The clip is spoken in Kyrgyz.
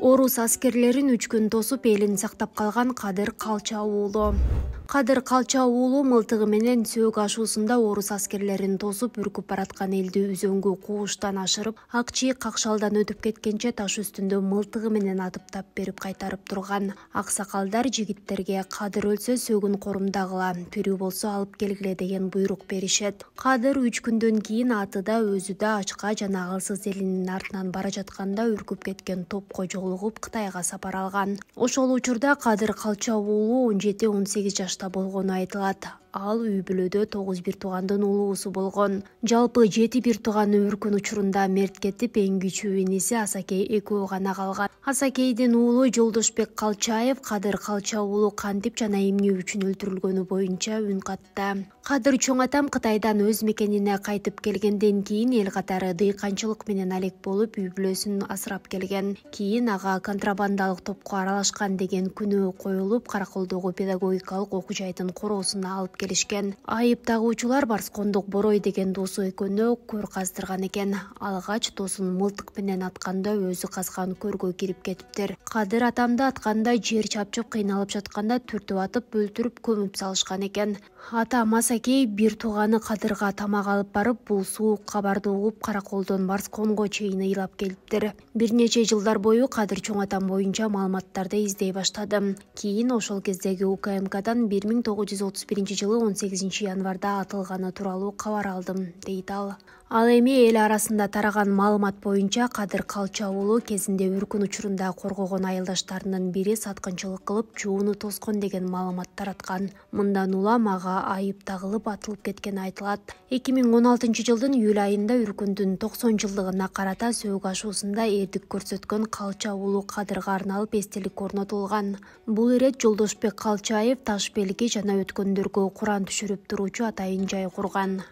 Орус аскерлерин 3 күн тосуп элин сактап калган Кадыр Калча уулу. Кадыр Калча уулу мылтыгы менен сөөгү ашуусунда орус аскерлерин тосуп үркүп бараткан элди үзөңгү кууштан ашырып, акчи какшалдан өтүп кеткенче таш үстүндө мылтыгы менен атып тап берип кайтарып турган. Аксакалдар жигиттерге Кадыр өлсө сөөгүн корумдагыла, тирүү болсо алып келгиле деген буйрук беришет. Кадыр 3 күндөн кийин атыда өзү да ачка жана акылсыз элинин артынан бара жатканда үркүп кеткен топко жолугуп Кытайга сапар алган. Ошол учурда Кадыр Калча уулу 17-18 жашта болгону айтылат. Ал үй бүлөдө 9 бир туугандын улуусу болгон. Жалпы 7 бир тууганы үркүн учурунда мерт кетип, эң кичүү иниси Асакей экөө гана калган. Асакейдин уулу Жолдошбек Калчаев Кадыр Калча уулу кантип жана эмне үчүн өлтүрүлгөнү боюнча үн катты. Кадыр чоң атам Кытайдан өз мекенине кайтып келгенден кийин эл катары дыйканчылык менен алек болуп, үй бүлөсүн асырап келген. Кийин ага контрабандалык топко аралашкан деген күнөө коюлуп, Караколдогу педагогикалык окуу жайдын короосуна алып келишкен. Айып тагуучулар Барскондук Борой деген досу экөөнө көр каздырган экен. Алгач досун мылтык менен атканда өзү казган көргө кирип кетиптир. Кадыр атамды атканда жер чапчып кыйналып жатканда түртүп атып өлтүрүп көмүп салышкан экен. Атам Асакей бир тууганы Кадырга тамак алып барып, бул суук кабарды угуп Караколдон Барсконго чейин ыйлап келиптир. Бир нече жылдар бою Кадыр чоң атам боюнча маалыматтарды издей баштадым. Кийин ошол кездеги УКМКдан 1931-жылы 18 январда атылганы тууралуу кабар алдым, дейт ал. Ал эми эл арасында тараган маалымат боюнча Кадыр Калча уулу кезинде үркүн учурунда коргогон айылдаштарынын бири саткынчылык кылып жууну тоскон деген маалымат тараткан. Мындан улам ага айып тагылып атылып кеткени айтылат. 2016-жылдын июль айында үркүндүн 90 жылдыгына карата сөөгү ашуусунда эрдик көрсөткөн Калча уулу Кадырга арналып эстелик орнотулган. Бул ирет Жолдошбек Калчаев таш белги жана өткөндөргө Куран түшүрүп туруучу атайын жай курган.